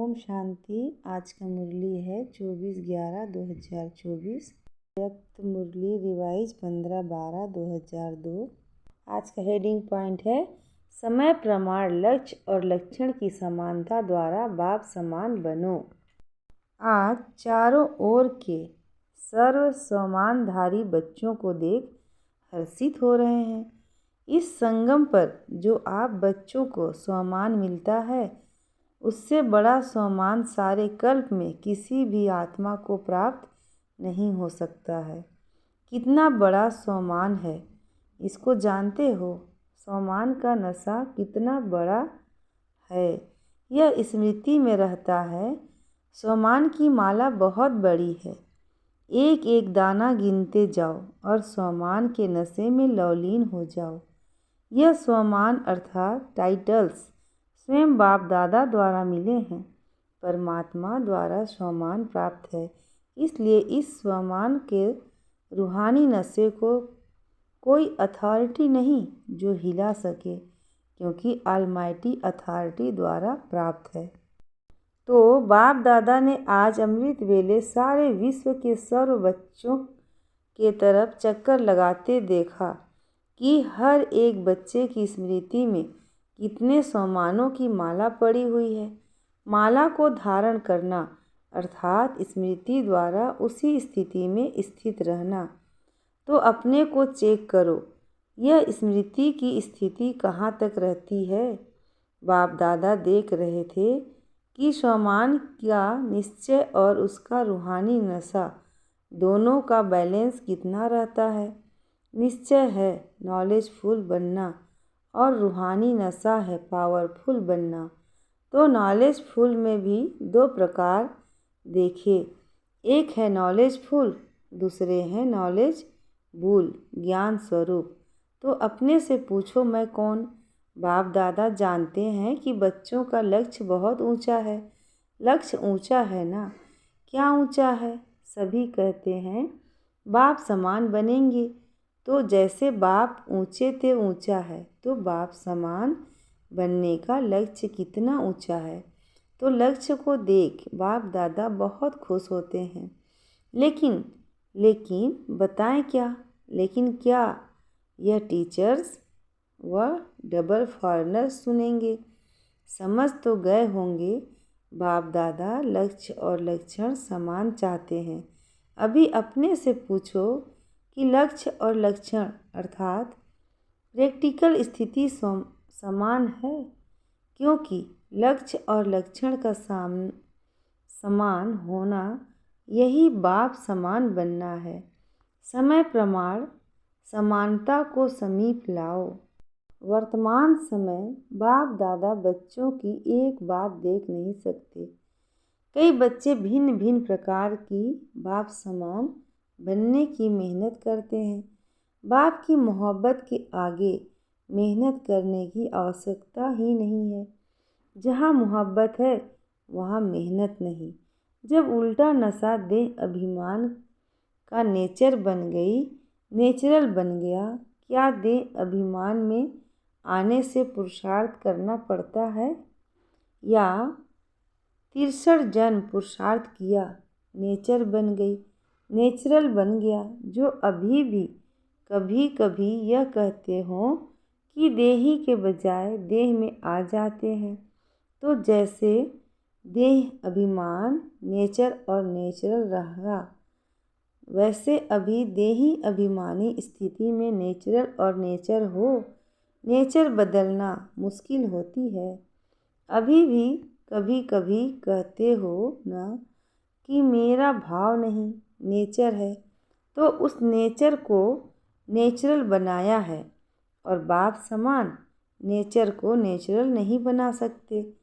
ओम शांति। आज का मुरली है 24/11/2024। व्यक्त मुरली रिवाइज 15/12/2002। आज का हेडिंग पॉइंट है समय प्रमाण लक्ष्य और लक्षण की समानता द्वारा बाप समान बनो। आज चारों ओर के सर्व समानधारी बच्चों को देख हर्षित हो रहे हैं। इस संगम पर जो आप बच्चों को सम्मान मिलता है, उससे बड़ा सम्मान सारे कल्प में किसी भी आत्मा को प्राप्त नहीं हो सकता है। कितना बड़ा सम्मान है, इसको जानते हो? सम्मान का नशा कितना बड़ा है, यह स्मृति में रहता है। सम्मान की माला बहुत बड़ी है। एक एक दाना गिनते जाओ और सम्मान के नशे में लवलीन हो जाओ। यह सम्मान अर्थात टाइटल्स स्वयं बाप दादा द्वारा मिले हैं। परमात्मा द्वारा सम्मान प्राप्त है, इसलिए इस सम्मान के रूहानी नशे को कोई अथॉरिटी नहीं जो हिला सके, क्योंकि ऑलमाइटी अथॉरिटी द्वारा प्राप्त है। तो बाप दादा ने आज अमृत वेले सारे विश्व के सर्व बच्चों के तरफ चक्कर लगाते देखा कि हर एक बच्चे की स्मृति में कितने सम्मानों की माला पड़ी हुई है। माला को धारण करना अर्थात स्मृति द्वारा उसी स्थिति में स्थित रहना। तो अपने को चेक करो, यह स्मृति की स्थिति कहाँ तक रहती है। बाप दादा देख रहे थे कि सम्मान का निश्चय और उसका रूहानी नशा दोनों का बैलेंस कितना रहता है। निश्चय है नॉलेजफुल बनना और रूहानी नशा है पावरफुल बनना। तो नॉलेजफुल में भी दो प्रकार देखे, एक है नॉलेजफुल, दूसरे हैं नॉलेजबुल, ज्ञान स्वरूप। तो अपने से पूछो, मैं कौन? बाप दादा जानते हैं कि बच्चों का लक्ष्य बहुत ऊंचा है। लक्ष्य ऊंचा है ना? क्या ऊंचा है? सभी कहते हैं बाप समान बनेंगे। तो जैसे बाप ऊंचे थे ऊंचा है, तो बाप समान बनने का लक्ष्य कितना ऊंचा है। तो लक्ष्य को देख बाप दादा बहुत खुश होते हैं। लेकिन बताएं क्या? लेकिन क्या? यह टीचर्स व डबल फॉरेनर्स सुनेंगे। समझ तो गए होंगे बाप दादा लक्ष्य और लक्षण समान चाहते हैं। अभी अपने से पूछो कि लक्ष्य और लक्षण अर्थात प्रैक्टिकल स्थिति समान है, क्योंकि लक्ष्य और लक्षण का समान होना यही बाप समान बनना है। समय प्रमाण समानता को समीप लाओ। वर्तमान समय बाप दादा बच्चों की एक बात देख नहीं सकते। कई बच्चे भिन्न भिन्न प्रकार की बाप समान बनने की मेहनत करते हैं। बाप की मोहब्बत के आगे मेहनत करने की आवश्यकता ही नहीं है। जहाँ मोहब्बत है वहाँ मेहनत नहीं। जब उल्टा नशा देह अभिमान का नेचुरल बन गया, क्या देह अभिमान में आने से पुरुषार्थ करना पड़ता है, या 63 जन्म पुरुषार्थ किया, नेचुरल बन गया। जो अभी भी कभी कभी यह कहते हो कि देही के बजाय देह में आ जाते हैं, तो जैसे देह अभिमान नेचर और नेचुरल रहा, वैसे अभी देही अभिमानी स्थिति में नेचुरल और नेचर हो। नेचर बदलना मुश्किल होती है। अभी भी कभी कभी कहते हो ना कि मेरा भाव नहीं, नेचर है। तो उस नेचर को नेचुरल बनाया है, और बाप समान नेचर को नेचुरल नहीं बना सकते।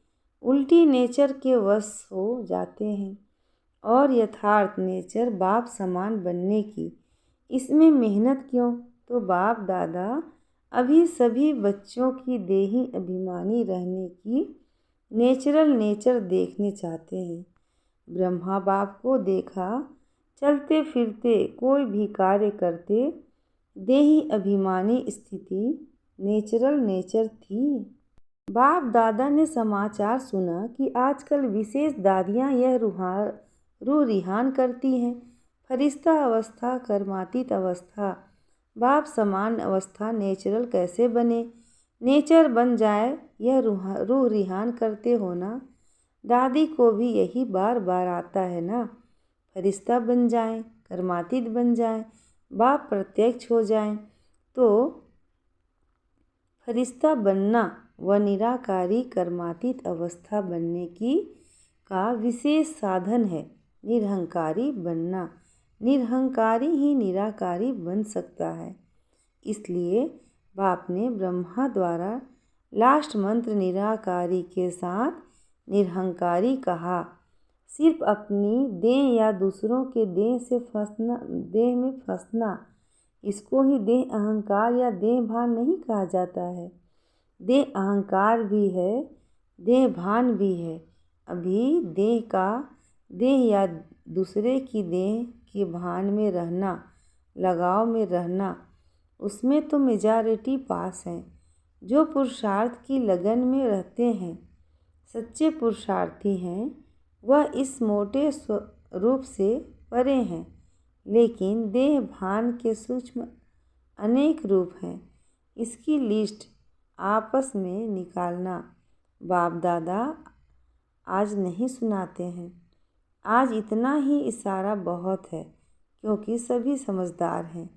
उल्टी नेचर के वश हो जाते हैं और यथार्थ नेचर बाप समान बनने की। इसमें मेहनत क्यों? तो बाप दादा अभी सभी बच्चों की देही अभिमानी रहने की नेचुरल नेचर देखने चाहते हैं। ब्रह्मा बाप को देखा चलते फिरते कोई भी कार्य करते, देही अभिमानी स्थिति नेचुरल नेचर थी। बाप दादा ने समाचार सुना कि आजकल विशेष दादियाँ यह रूह रिहान करती हैं। फरिश्ता अवस्था, कर्मातीत अवस्था, बाप समान अवस्था नेचुरल कैसे बने, नेचर बन जाए, यह रूह रिहान करते हो ना। दादी को भी यही बार बार आता है ना। फरिश्ता बन जाएं, कर्मातीत बन जाएं, बाप प्रत्यक्ष हो जाएं, तो फरिश्ता बनना व निराकारी कर्मातीत अवस्था बनने का विशेष साधन है। निरहंकारी बनना, निरहंकारी ही निराकारी बन सकता है। इसलिए बाप ने ब्रह्मा द्वारा लास्ट मंत्र निराकारी के साथ निरहंकारी कहा। सिर्फ अपनी देह या दूसरों के देह में फंसना, इसको ही देह अहंकार या देह भान नहीं कहा जाता है। देह अहंकार भी है, देह भान भी है। अभी देह या दूसरे की देह के भान में रहना, लगाव में रहना, उसमें तो मेजॉरिटी पास है। जो पुरुषार्थ की लगन में रहते हैं, सच्चे पुरुषार्थी हैं, वह इस मोटे रूप से परे हैं। लेकिन देह भान के सूक्ष्म अनेक रूप हैं। इसकी लिस्ट आपस में निकालना बाप दादा आज नहीं सुनाते हैं। आज इतना ही इशारा बहुत है, क्योंकि सभी समझदार हैं।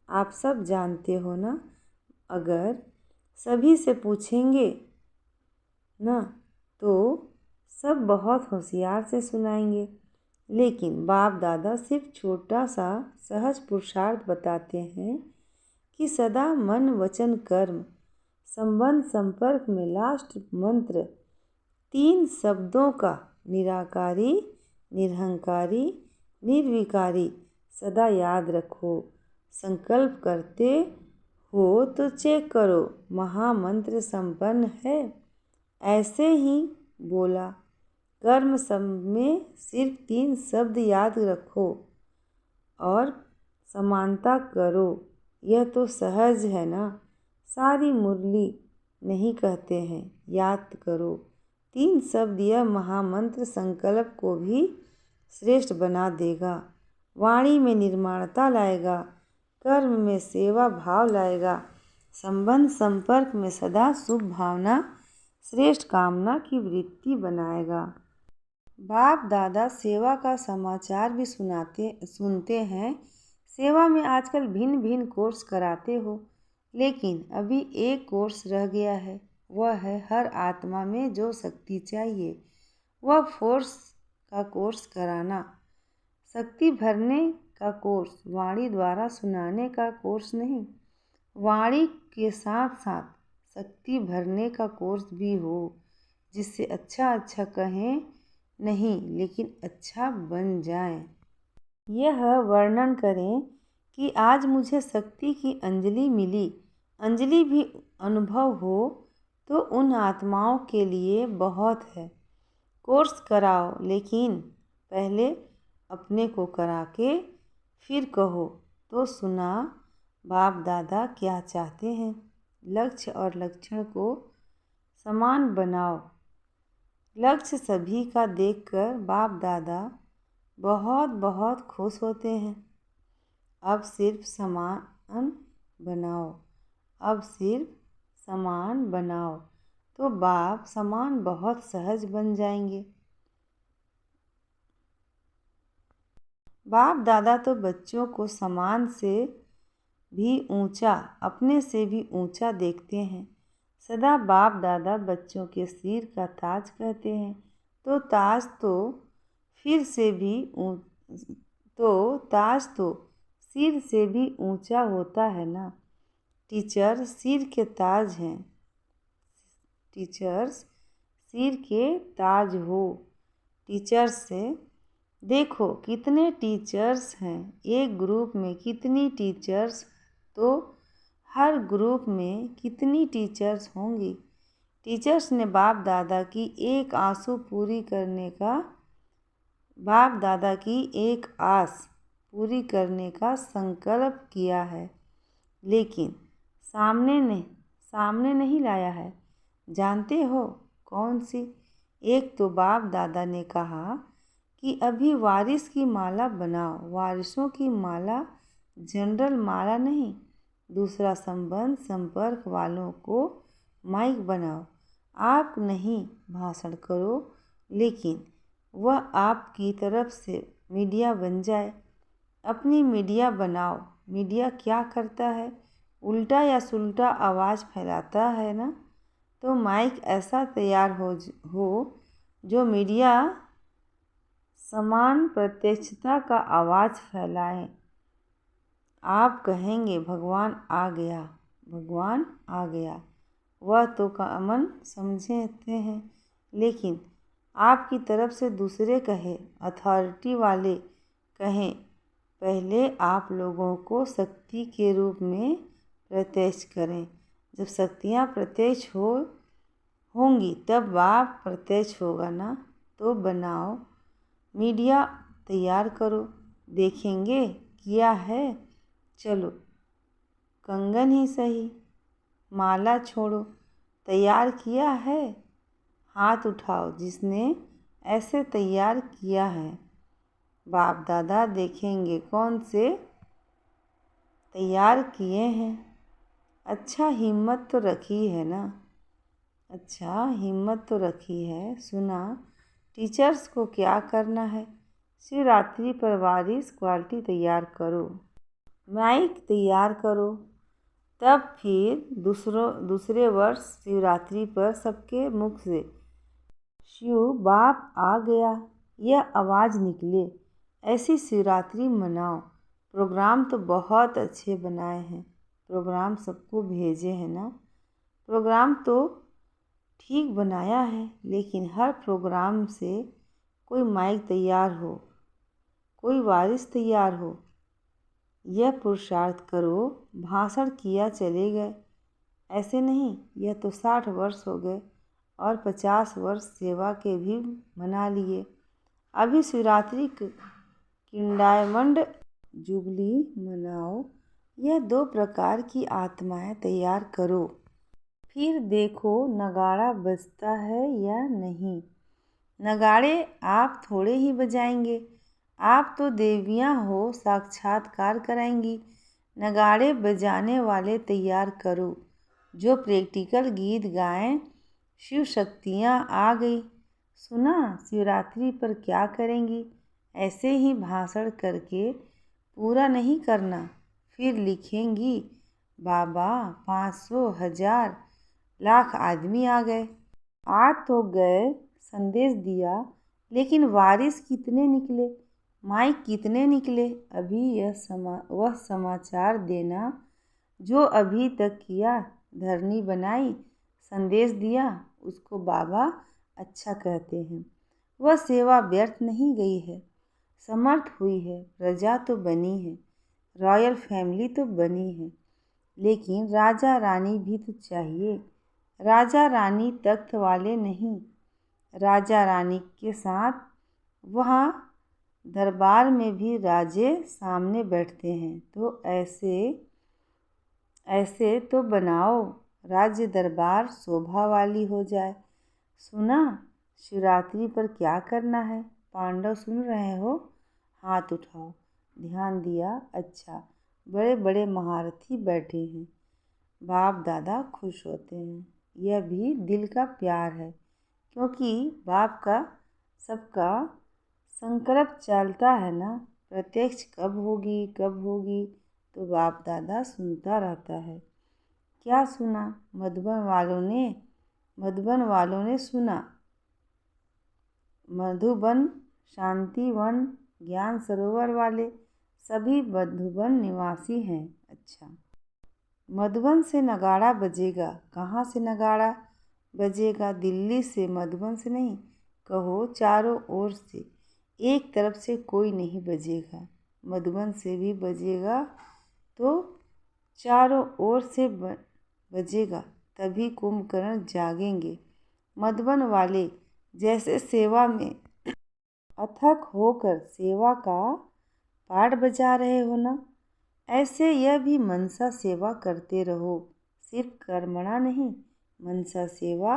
आप सब जानते हो ना। अगर सभी से पूछेंगे ना तो सब बहुत होशियार से सुनाएंगे। लेकिन बाप दादा सिर्फ छोटा सा सहज पुरुषार्थ बताते हैं कि सदा मन वचन कर्म संबंध संपर्क में लास्ट मंत्र 3 शब्दों का निराकारी, निरहंकारी, निर्विकारी सदा याद रखो। संकल्प करते हो तो चेक करो महामंत्र संपन्न है। ऐसे ही बोला। कर्म में सिर्फ 3 शब्द याद रखो और समानता करो। यह तो सहज है ना। सारी मुरली नहीं कहते हैं, याद करो 3 शब्द। यह महामंत्र संकल्प को भी श्रेष्ठ बना देगा, वाणी में निर्माणता लाएगा, कर्म में सेवा भाव लाएगा, संबंध संपर्क में सदा शुभ भावना, श्रेष्ठ कामना की वृत्ति बनाएगा। बाप दादा सेवा का समाचार भी सुनते हैं। सेवा में आजकल भिन्न भिन्न कोर्स कराते हो, लेकिन अभी एक कोर्स रह गया है। वह है हर आत्मा में जो शक्ति चाहिए, वह फोर्स का कोर्स कराना। शक्ति भरने का कोर्स, वाणी द्वारा सुनाने का कोर्स नहीं। वाणी के साथ साथ शक्ति भरने का कोर्स भी हो, जिससे अच्छा कहें नहीं, लेकिन अच्छा बन जाए। यह वर्णन करें कि आज मुझे शक्ति की अंजलि मिली। अंजलि भी अनुभव हो तो उन आत्माओं के लिए बहुत है। कोर्स कराओ, लेकिन पहले अपने को करा के फिर कहो तो सुना बाप दादा क्या चाहते हैं। लक्ष्य और लक्षण को समान बनाओ। लक्ष्य सभी का देखकर बाप दादा बहुत बहुत खुश होते हैं। अब सिर्फ समान बनाओ, अब सिर्फ समान बनाओ, तो बाप समान बहुत सहज बन जाएंगे। बाप दादा तो बच्चों को समान से भी ऊंचा, अपने से भी ऊंचा देखते हैं। सदा बाप दादा बच्चों के सिर का ताज कहते हैं, तो ताज तो सिर से भी ऊंचा होता है ना। टीचर सिर के ताज हैं, टीचर्स सिर के ताज हो। टीचर्स से देखो कितने टीचर्स हैं, एक ग्रुप में कितनी टीचर्स, तो हर ग्रुप में कितनी टीचर्स होंगी। टीचर्स ने बाप दादा की एक आस पूरी करने का संकल्प किया है, लेकिन सामने नहीं लाया है। जानते हो कौन सी? एक तो बाप दादा ने कहा कि अभी वारिस की माला बनाओ, वारिसों की माला, जनरल माला नहीं। दूसरा संबंध संपर्क वालों को माइक बनाओ। आप नहीं भाषण करो, लेकिन वह आपकी तरफ से मीडिया बन जाए। अपनी मीडिया बनाओ। मीडिया क्या करता है? उल्टा या सुल्टा आवाज़ फैलाता है ना। तो माइक ऐसा तैयार हो जो मीडिया समान प्रत्यक्षता का आवाज़ फैलाए। आप कहेंगे भगवान आ गया, भगवान आ गया। वह तो अमन समझते हैं, लेकिन आपकी तरफ से दूसरे कहे, अथॉरिटी वाले कहें, पहले आप लोगों को शक्ति के रूप में प्रत्यक्ष करें। जब शक्तियाँ प्रत्यक्ष होंगी तब बाप प्रत्यक्ष होगा ना। तो बनाओ, मीडिया तैयार करो, देखेंगे किया है। चलो कंगन ही सही, माला छोड़ो, तैयार किया है। हाथ उठाओ जिसने ऐसे तैयार किया है। बाप दादा देखेंगे कौन से तैयार किए हैं। अच्छा हिम्मत तो रखी है ना, अच्छा हिम्मत तो रखी है। सुना टीचर्स को क्या करना है? शिवरात्रि पर वारिस क्वालिटी तैयार करो, माइक तैयार करो। तब फिर दूसरे वर्ष शिवरात्रि पर सबके मुख से शिव बाप आ गया यह आवाज़ निकले। ऐसी शिवरात्रि मनाओ। प्रोग्राम तो बहुत अच्छे बनाए हैं, प्रोग्राम सबको भेजे हैं ना। प्रोग्राम तो ठीक बनाया है, लेकिन हर प्रोग्राम से कोई माइक तैयार हो, कोई वारिस तैयार हो। यह पुरुषार्थ करो। भाषण किया चले गए, ऐसे नहीं। यह तो 60 वर्ष हो गए और 50 वर्ष सेवा के भी मना लिए। अभी शिवरात्रि डायमंड जुबली मनाओ। यह 2 प्रकार की आत्माएं तैयार करो। फिर देखो नगाड़ा बजता है या नहीं। नगाड़े आप थोड़े ही बजाएंगे, आप तो देवियाँ हो, साक्षात्कार कराएंगी। नगाड़े बजाने वाले तैयार करो जो प्रैक्टिकल गीत गाएं। शिव शक्तियाँ आ गई। सुना शिवरात्रि पर क्या करेंगी? ऐसे ही भाषण करके पूरा नहीं करना। फिर लिखेंगी बाबा 500 1000 लाख आदमी आ गए। आ तो गए, संदेश दिया, लेकिन वारिस कितने निकले, माइक कितने निकले? अभी वह समाचार देना जो अभी तक किया। धरनी बनाई, संदेश दिया, उसको बाबा अच्छा कहते हैं। वह सेवा व्यर्थ नहीं गई है, समर्थ हुई है। प्रजा तो बनी है, रॉयल फैमिली तो बनी है, लेकिन राजा रानी भी तो चाहिए। राजा रानी तख्त वाले नहीं, राजा रानी के साथ वहाँ दरबार में भी राजे सामने बैठते हैं। तो ऐसे तो बनाओ राज्य दरबार शोभा वाली हो जाए। सुना शिवरात्रि पर क्या करना है? पांडव सुन रहे हो? हाथ उठाओ। ध्यान दिया? अच्छा, बड़े बड़े महारथी बैठे हैं। बाप दादा खुश होते हैं। यह भी दिल का प्यार है, क्योंकि बाप का सबका संकल्प चलता है ना। प्रत्यक्ष कब होगी कब होगी, तो बाप दादा सुनता रहता है। क्या सुना? मधुबन वालों ने सुना। मधुबन शांतिवन ज्ञान सरोवर वाले सभी मधुबन निवासी हैं। अच्छा, मधुबन से नगाड़ा बजेगा। कहाँ से नगाड़ा बजेगा? दिल्ली से, मधुबन से नहीं। कहो चारों ओर से, एक तरफ से कोई नहीं बजेगा। मधुबन से भी बजेगा तो चारों ओर से बजेगा, तभी कुंभकर्ण जागेंगे। मधुबन वाले जैसे सेवा में अथक होकर सेवा का पाठ बजा रहे हो ना, ऐसे यह भी मनसा सेवा करते रहो। सिर्फ कर्मणा नहीं, मनसा सेवा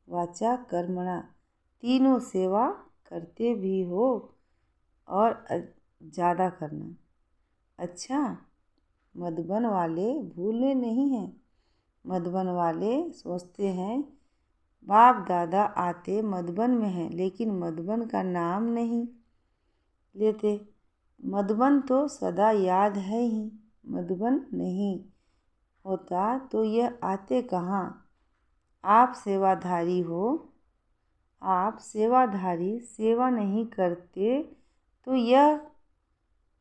वाचा कर्मणा, तीनों सेवा करते भी हो और ज़्यादा करना। अच्छा, मधुबन वाले भूले नहीं हैं। मधुबन वाले सोचते हैं बाप दादा आते मधुबन में हैं, लेकिन मधुबन का नाम नहीं लेते। मधुबन तो सदा याद है ही, मधुबन नहीं होता तो यह आते कहाँ। आप सेवाधारी हो, आप सेवाधारी सेवा नहीं करते तो यह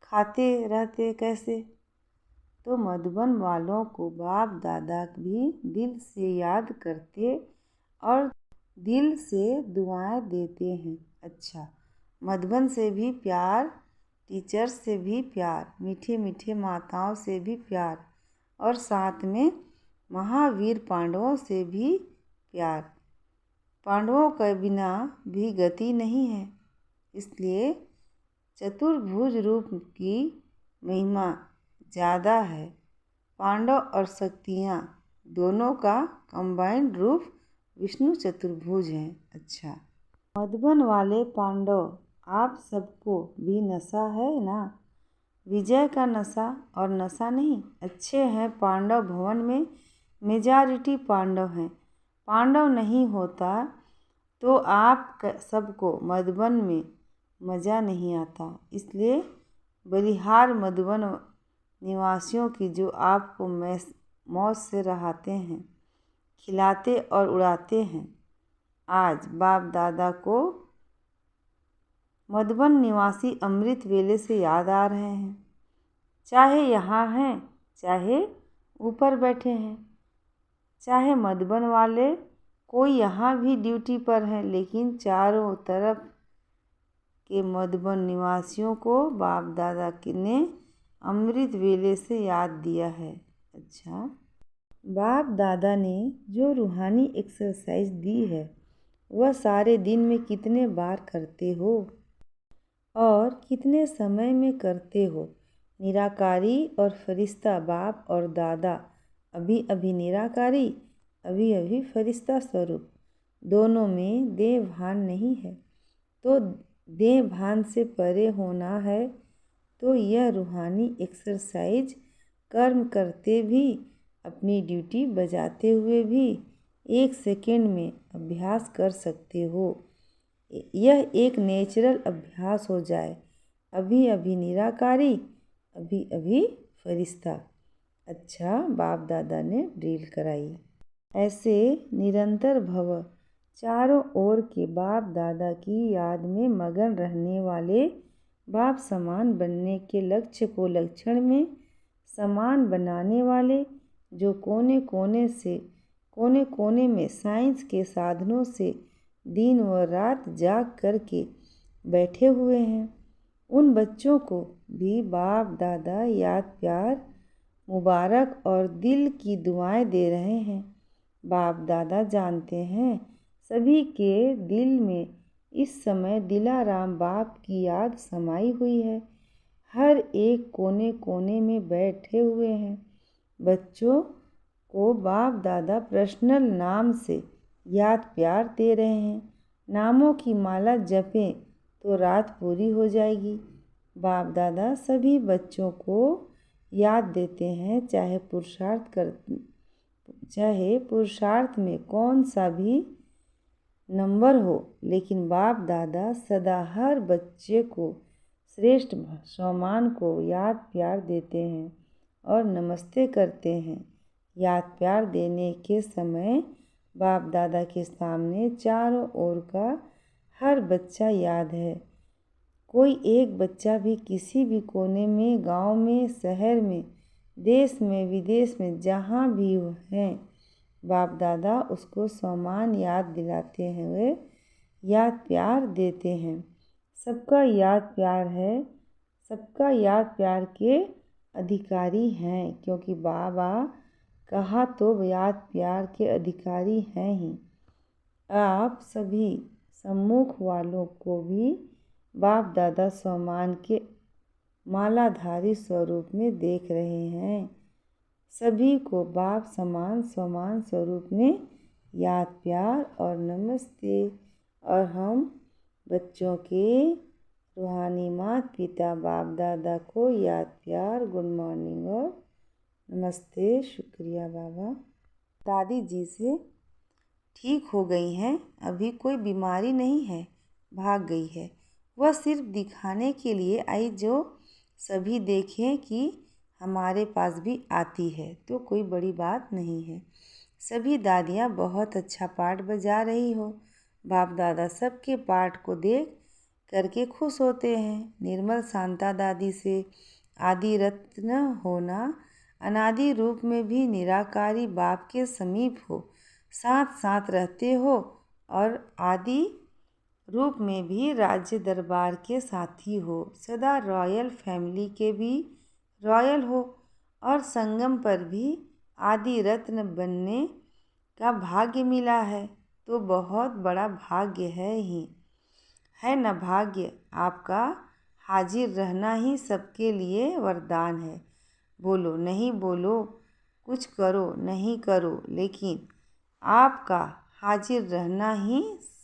खाते रहते कैसे। तो मधुबन वालों को बाप दादा भी दिल से याद करते और दिल से दुआएं देते हैं। अच्छा, मधुबन से भी प्यार, टीचर्स से भी प्यार, मीठे मीठे माताओं से भी प्यार और साथ में महावीर पांडवों से भी प्यार। पांडवों के बिना भी गति नहीं है, इसलिए चतुर्भुज रूप की महिमा ज़्यादा है। पांडव और शक्तियाँ दोनों का कंबाइंड रूप विष्णु चतुर्भुज है। अच्छा, मधुबन वाले पांडव, आप सबको भी नशा है ना, विजय का नशा और नशा नहीं। अच्छे हैं पांडव भवन में मेजॉरिटी पांडव हैं। पांडव नहीं होता तो आप सबको मधुबन में मज़ा नहीं आता, इसलिए बलिहार मधुबन निवासियों की जो आपको मौज से रहाते हैं, खिलाते और उड़ाते हैं। आज बाप दादा को मधुबन निवासी अमृत वेले से याद आ रहे हैं, चाहे यहाँ हैं चाहे ऊपर बैठे हैं, चाहे मधुबन वाले कोई यहाँ भी ड्यूटी पर हैं, लेकिन चारों तरफ के मधुबन निवासियों को बाप दादा ने अमृत वेले से याद दिया है। अच्छा, बाप दादा ने जो रूहानी एक्सरसाइज दी है वह सारे दिन में कितने बार करते हो और कितने समय में करते हो। निराकारी और फरिश्ता बाप और दादा, अभी अभी निराकारी, अभी अभी फरिश्ता स्वरूप, दोनों में देह भान नहीं है। तो देह भान से परे होना है, तो यह रूहानी एक्सरसाइज कर्म करते भी, अपनी ड्यूटी बजाते हुए भी 1 सेकेंड में अभ्यास कर सकते हो। यह एक नेचुरल अभ्यास हो जाए। अभी अभी निराकारी, अभी अभी फरिश्ता। अच्छा, बाप दादा ने ड्रिल कराई। ऐसे निरंतर भव चारों ओर के बाप दादा की याद में मगन रहने वाले, बाप समान बनने के लक्ष्य को लक्षण में समान बनाने वाले, जो कोने कोने में साइंस के साधनों से दिन व रात जाग करके बैठे हुए हैं, उन बच्चों को भी बाप दादा याद प्यार मुबारक और दिल की दुआएं दे रहे हैं। बाप दादा जानते हैं सभी के दिल में इस समय दिलाराम बाप की याद समाई हुई है, हर एक कोने कोने में बैठे हुए हैं। बच्चों को बाप दादा पर्सनल नाम से याद प्यार दे रहे हैं। नामों की माला जपें तो रात पूरी हो जाएगी। बाप दादा सभी बच्चों को याद देते हैं, चाहे पुरुषार्थ में कौन सा भी नंबर हो, लेकिन बाप दादा सदा हर बच्चे को श्रेष्ठ सम्मान को याद प्यार देते हैं और नमस्ते करते हैं। याद प्यार देने के समय बाप दादा के सामने चारों ओर का हर बच्चा याद है। कोई एक बच्चा भी किसी भी कोने में, गांव में, शहर में, देश में, विदेश में, जहाँ भी हैं, बाप दादा उसको सम्मान याद दिलाते हुए याद प्यार देते हैं। सबका याद प्यार है, सबका याद प्यार के अधिकारी हैं, क्योंकि बाबा कहा तो याद प्यार के अधिकारी हैं ही। आप सभी सम्मुख वालों को भी बाप दादा सम्मान के मालाधारी स्वरूप में देख रहे हैं। सभी को बाप समान स्वरूप में याद प्यार और नमस्ते। और हम बच्चों के रूहानी माता पिता बाप दादा को याद प्यार, गुड मॉर्निंग और नमस्ते। शुक्रिया बाबा। दादी जी से ठीक हो गई हैं, अभी कोई बीमारी नहीं है, भाग गई है। वह सिर्फ दिखाने के लिए आई, जो सभी देखें कि हमारे पास भी आती है, तो कोई बड़ी बात नहीं है। सभी दादियाँ बहुत अच्छा पाठ बजा रही हो। बाप दादा सबके पाठ को देख करके खुश होते हैं। निर्मल शांता दादी से आदि रत्न होना, अनादि रूप में भी निराकारी बाप के समीप हो, साथ साथ रहते हो, और आदि रूप में भी राज्य दरबार के साथी हो, सदा रॉयल फैमिली के भी रॉयल हो, और संगम पर भी आदि रत्न बनने का भाग्य मिला है, तो बहुत बड़ा भाग्य है न भाग्य। आपका हाजिर रहना ही सबके लिए वरदान है। बोलो नहीं बोलो, कुछ करो नहीं करो, लेकिन आपका हाजिर रहना ही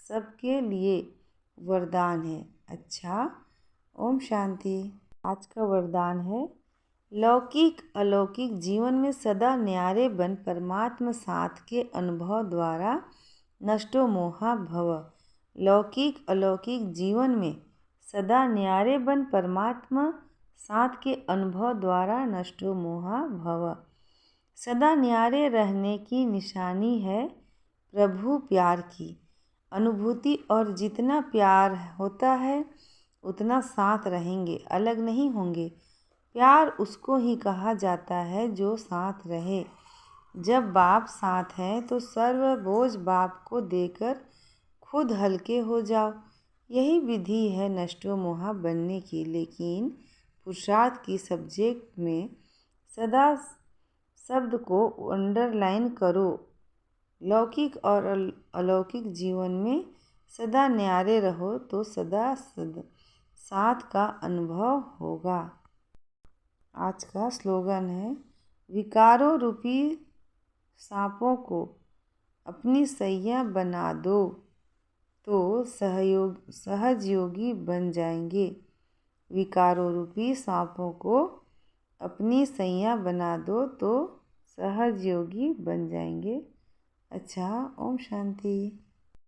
सबके लिए वरदान है। अच्छा, ओम शांति। आज का वरदान है, लौकिक अलौकिक जीवन में सदा न्यारे बन परमात्मा साथ के अनुभव द्वारा नष्टो मोहा भव। लौकिक अलौकिक जीवन में सदा न्यारे बन परमात्मा साथ के अनुभव द्वारा नष्टो मोहा भव। सदा न्यारे रहने की निशानी है प्रभु प्यार की अनुभूति, और जितना प्यार होता है उतना साथ रहेंगे, अलग नहीं होंगे। प्यार उसको ही कहा जाता है जो साथ रहे। जब बाप साथ हैं तो सर्व बोझ बाप को देकर खुद हल्के हो जाओ। यही विधि है नष्टो मोहा बनने की। लेकिन पुरुषार्थ की सब्जेक्ट में सदा शब्द को अंडरलाइन करो। लौकिक और अलौकिक जीवन में सदा न्यारे रहो तो सदा साथ का अनुभव होगा। आज का स्लोगन है, विकारों रूपी सांपों को अपनी सैया बना दो तो सहजयोगी बन जाएंगे। विकारों रूपी सांपों को अपनी सैया बना दो तो सहजयोगी बन जाएंगे। अच्छा, ओम शांति।